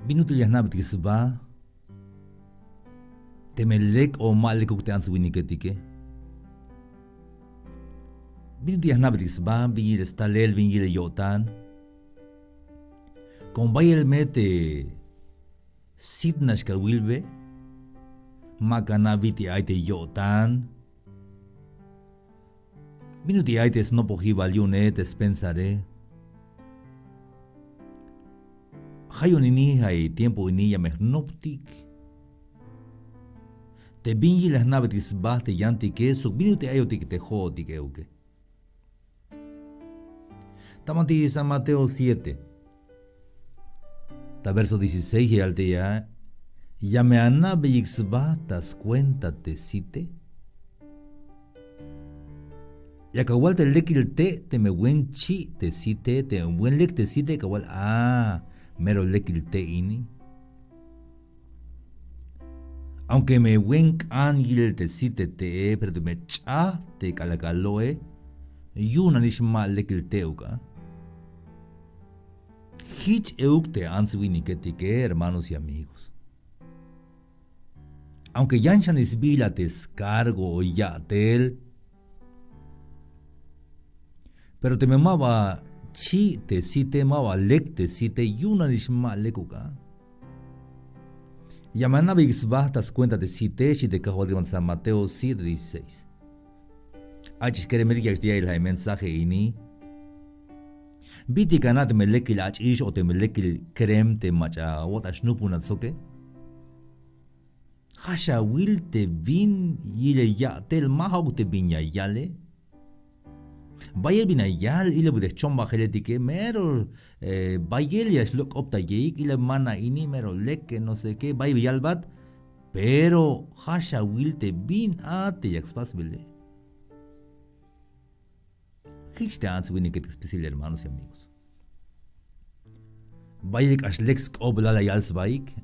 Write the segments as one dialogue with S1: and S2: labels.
S1: Binutu yahnabit kisba. Temelek o malek ukte ansu winiketike. Binutu yahnabit kisba. Bingile stalel bingile yotan. Con bayel mete sidnash ka wilbe. Makana viti aite yotan. Minuti aite snopo hibaliune te pensare. Hayon ini hay tiempo ini ya mehnoptik. Te bingi las navetis baste yanti que su minuti ayotik te joti que uke. Tamanti San Mateo 7. Ta verso 16 y alte ya. Ya me anabix batas cuenta te cite. Ya kawal te lekil te me wen chi te cite te wen lek te cite kawal mero lekil te ini. Aunque me wen angil te cite te pero te me cha te kalakaloe yuna nishma lekil te uka. Hich euk te answini que hermanos y amigos. Aunque yanchan isbila descargo o yatel, pero te memaba chi te cite mava lek te cite yuna nishma lekuka. Yamana bixbahtas cuenta de cite si te cajo de San Mateo 7:16. Achis quiere me digas el mensaje ini. Biti kanat me lekil achish o te me lekil krem te macha wata shnupuna tsoke. Hasha will te vin yile ya tel mahog te vinya yale. Bayel bina yal ile bude chomba geletike mero bayel yas look opta yeik ile mana ini mero lek no sé qué bay yalbat pero hasha will te bin te yaxpas bile. Hich te ans wini que especial hermanos y amigos. Bayek ashlex obla la yals baik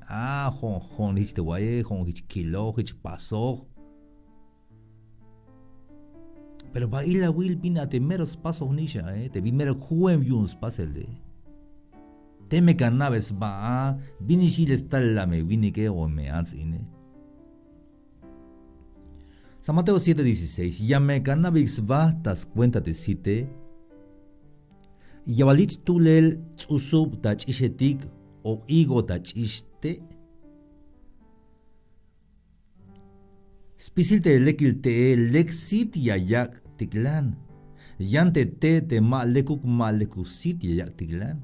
S1: hon hich te waye hon hich kilo hich paso. Pero baila will bin a temeros pasos nisha te bin mero juem yuns paselde. Teme cannabes ba binishil stalla me winike o me ans ine. San Mateo 7:16. Ya me cannabis tas cuenta te cite. Yabalich tulel usub tach ishetik o igo tach ishte. Spisilte lekil te leksit yayak tiklan. Yante te ma lekuk ma lekusit yayak tiklan.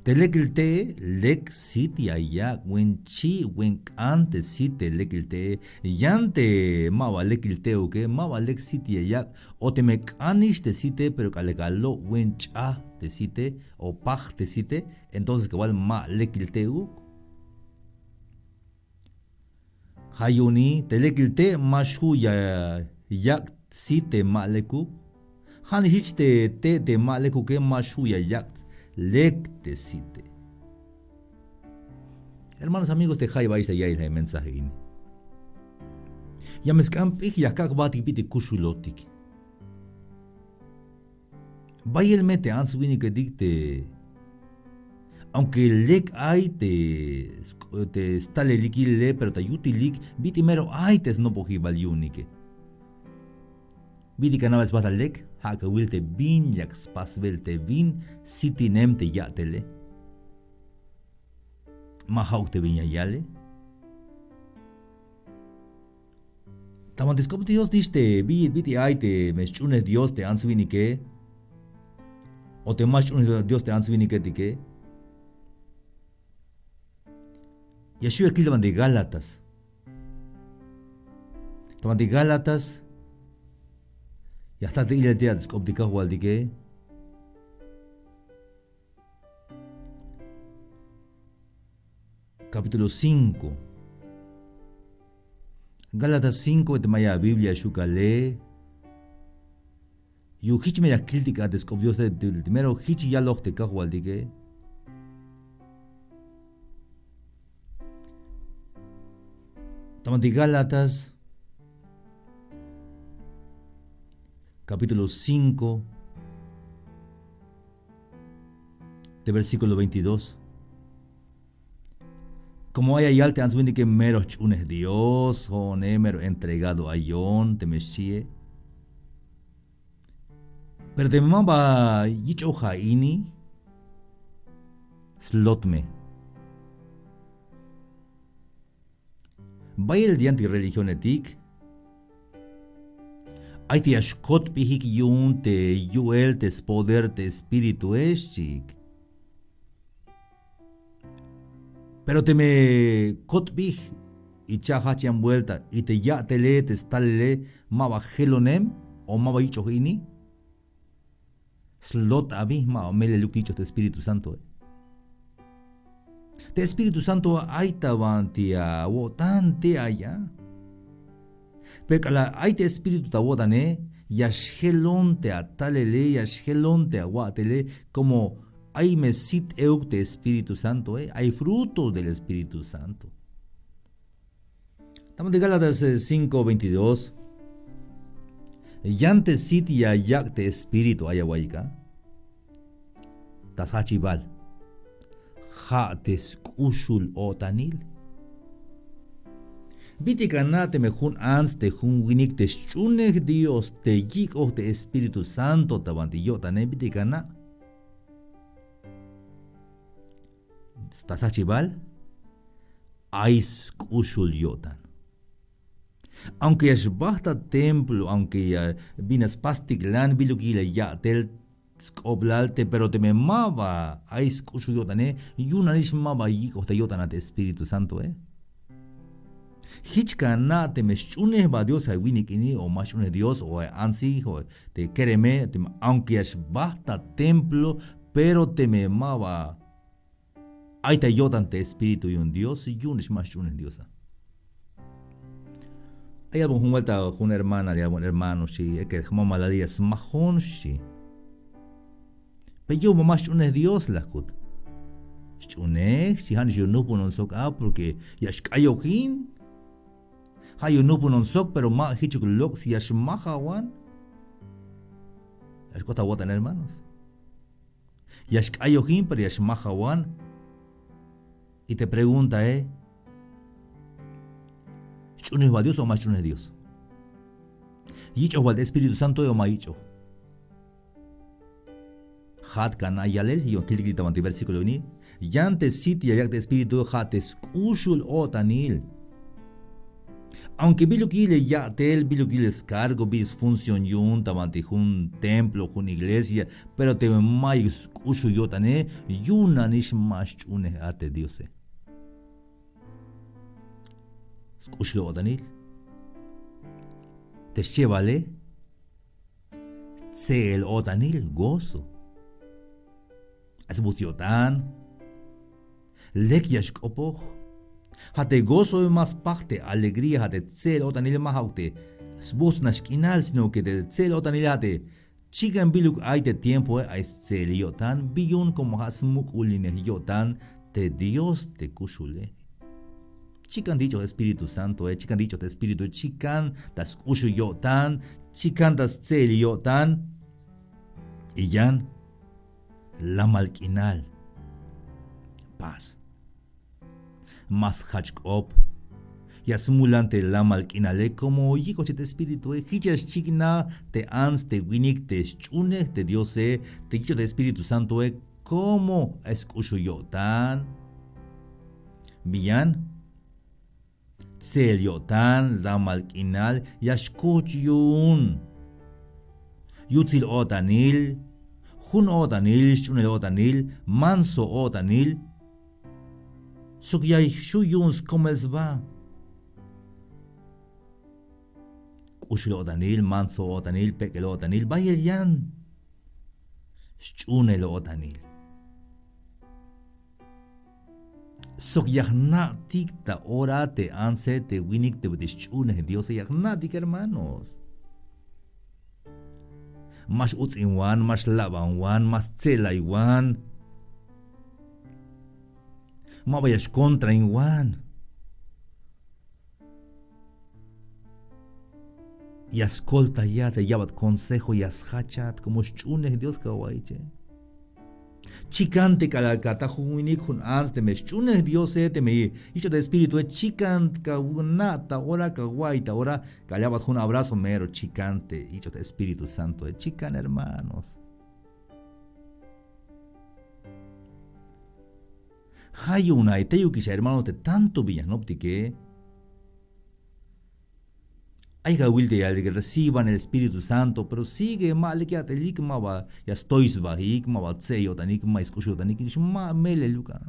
S1: Te lekil te leksit yayak wen chi wen ante site lekil te. Yante ma va lekil te o que ma va leksit yayak o te mecanish te site pero calegalo wen cha te site o paj te site. Entonces que igual ma lekil te u. Hayuni telekil te mashu ya yak site maleku. Han hich te maleku que mashu ya yak lek te site. Hermanos amigos te hay vais ya el mensaje ini. Ya mescampik ya kak bati pite kushulotik. Bayel mete answini que dicte. Aunque lek ay te stale likile pero ta yutilik biti mero ay te no pohi valiunike. Biti canavas bata lek haka wil te bin yak spasvel te vin siti nem te yatele. Mahauk te vinya yale. Tamantiskop Dios diste biti ay te meschune Dios te answinike. O te machune Dios te answinike tike. Yeshua aquí le de Gálatas. Toman de Gálatas. Ya está de ile dia skop de kahwal dige. Capítulo 5. Gálatas 5 de maya Biblia shukale. Yu hich me ya crítica de skop Dios de primero hich ya loch de kahwal dige. Toman de Gálatas, capítulo 5, de versículo 22. Como hay ayal te answini que mero chunes Dios, o mero entregado a yon, te meshie. Pero te mamba yichoja ini, slotme. Vaya el dianti religión etik. Ay te ashkot pihik yun te yuel te poder te espíritu chik. Pero te me kotbih y chahachian vuelta y te ya te le te stalele maba gelonem o maba yichohini. Slot abisma o mele luk dicho te Espíritu Santo. Te Espíritu Santo aitavantia wotante allá. Pero la aite Espíritu tawotane yashgelonte a talele yashgelonte a watele como hay mesit euk de Espíritu Santo, hay frutos del Espíritu Santo. Estamos de Gálatas 5:22. Yante sit ya yak de Espíritu ayahuayca. Tasachibal. Ja teskushul otanil. Bitikana te mejun ans te jun winik te shuneg Dios te yik o de Espíritu Santo tabantillotane bitikana. Tasachibal. Ais kushul yotan. Aunque ya basta templo, aunque ya vinas pastiglan bilugile ya tel skoblalte, pero te me mava ais kushul yotane yunanish mava yik te yotana te Espíritu Santo, Hichkana te me shune ba Dios hay winikini o mashune Dios o ansi o te quereme, aunque ya basta templo, pero te me mava ay te yotan te Espíritu y un Dios y yunish mashune Dios. Hay algún vuelta una hermana de algún hermano sí, que mamá la día es mahon sí. Pero yo mamá shune Dios la kut. Shune si han yo no ponon sok porque ya shkayohin. Hayo no ponon sok pero ma hichuk lok si ya shmahawan. Es cosa wotan hermanos. Ya shkayohin pero ya shmahawan. Y te pregunta, ¿chunes va Dios o más chunes Dios? ¿Yicho va el Espíritu Santo o más yicho? Hat kana yalel, y ontil grita manti versículo ni. Yante siti ayak de Espíritu hat escushul otanil. Aunque bilukile ya tel bilukile cargo bis función yun tamanti un templo un iglesia, pero te mai escucho yotane yuna nish más chunes ate Dios. Escucho otanil. Te llevale. Se el otanil gozo. Es buciotan. Lekyash opoch. Hate gozo más parte, alegría, hate cel otanil más aute. Sbus nashkinal, sino que de cel otanil hate. Chigan biluk aite tiempo a cel yotan, biyun como hasmuk uline yotan, te Dios te kushule. Chican dicho Espíritu Santo, chican dicho de Espíritu, chican das kushu yotan, chican das cel yotan. Y yan, la malquinal. Paz. Mas hachkop. Yasmulante la malquinale como yico te Espíritu, hichas chigna te ans te winik te chune te Dios te dicho de Espíritu Santo como escucho yotan. Bien. Cel yotan la malquinal yashkuchun. Yutzil otanil. Jun otanil, shunel otanil, manso otanil. Sukyay shuyuns komels va. Kushil otanil, manso otanil, pekel otanil, bayel yan. Shunel otanil. Sokyahna tikta ora te anse te winik te shune Dios yahna tik hermanos. Mas uts in wan, mas laban wan, mas tsela wan. Ma vayas contra in wan. Y ascolta ya te llevat consejo y ashachat como shune Dios kawaiche. chicante calacata juini kun ans te me chune Dios te me hicho de espíritu chicante caunata ora caguaita ora callaba un abrazo mero chicante hicho de Espíritu Santo chican hermanos. Hayuna y teyukisha hermanos de tanto villanoptique hay que reciban el Espíritu Santo, pero sigue mal que te likma va ya estoy va hikma va tseyo tanikma escucho tanikma mele luka.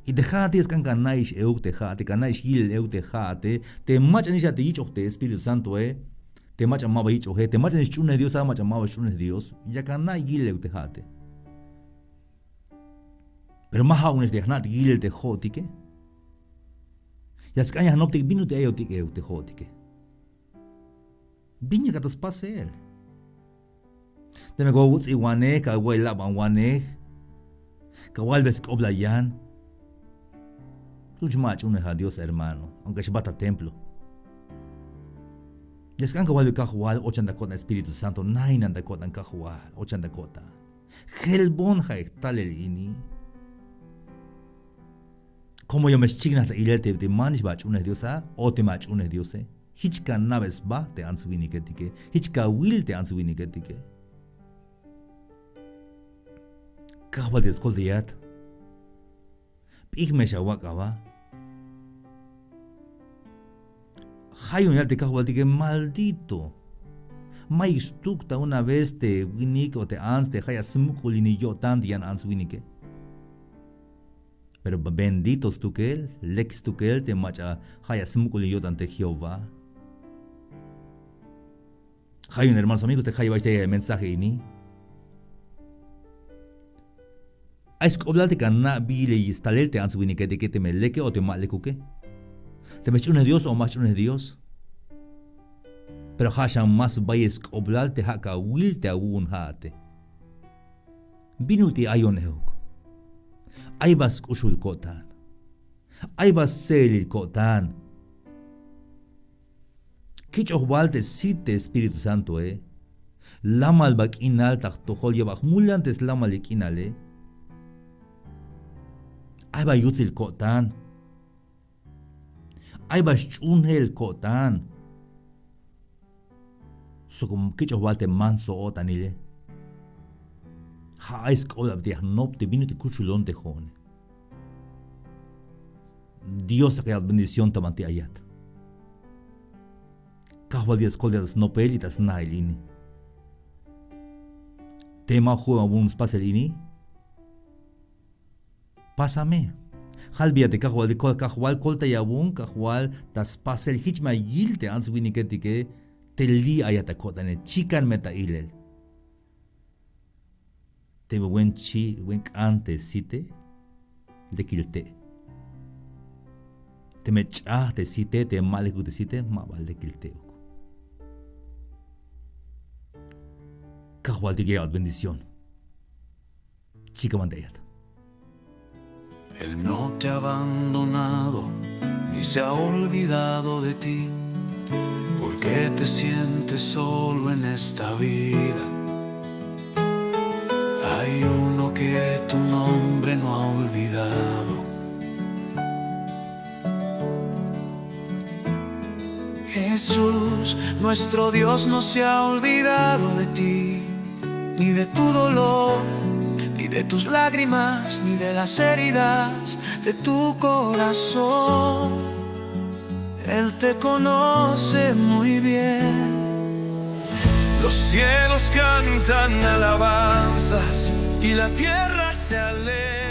S1: Y dejate es kanaish eukte kanaish gil eukte te machanisha te icho te Espíritu Santo te machama icho te machanis chune Dios ama machama chune Dios ya kanai gil eukte. Pero más aún es de hnat gil te jotike. Ya skanya hanoptik binu te eotik te jotike. Binya katas pasel. Te me go wuts iwane ka wai laban wane. Ka walbes oblayan. Tujmach une a Dios hermano, aunque shbata templo. Ya skan ka walbe kahwal ochanda kota Espíritu Santo nainan da kota kahwal ochanda kota. Helbon hay talelini. Como yo me chigna te ilete te manish bach une Diosa o te mach une Diose. Hichka naves ba te answini ketike. Hichka will te answini ketike. Kahwa de skol de yat. Pig me shawakaba. Hayun yat te kahwa de maldito. Mai stukta una vez te winik o te ans te haya smukulini yo tan dian answinike. Pero benditos tú que él, lex tú que él te macha haya smukuli yo ante Jehová. Hay un hermanos amigos te haya este mensaje ini. Es que oblate que na bile y staler te answini que te me leke o te male kuke. Te me chune Dios o más chune Dios. Pero haya más bayes oblate haka will te aún hate. Binuti ayoneuk. Aibas kushul kotan. Aibas selil kotan. Kichoh walte site Espíritu Santo Lamal bak inal taktohol yabak mulantes lamal ikinale. Aiba yutzil kotan. Aibas chunhel kotan. Sokum kichoh walte manso otanile. Hais kolab de nop te vino te kuchulon te jone. Dios que bendición tamante ayat. Kahwal dias kol das nopel y das nailini. Tema juega un spaselini. Pásame. Halbia te kahwal de kol kahwal kolta yabun kahwal das pasel hichma yilte answini ketike te li ayata kotane chikan meta ilel. Te wen chi wen ante site de kilte. Te me te site te maleku te site ma vale kilte. Kahwal de geat bendición. Chica mandayat.
S2: Él no te ha abandonado ni se ha olvidado de ti. ¿Por qué te sientes solo en esta vida? Hay uno que tu nombre no ha olvidado. Jesús, nuestro Dios no se ha olvidado de ti, ni de tu dolor, ni de tus lágrimas, ni de las heridas de tu corazón. Él te conoce muy bien. Los cielos cantan alabanzas y la tierra se alegra.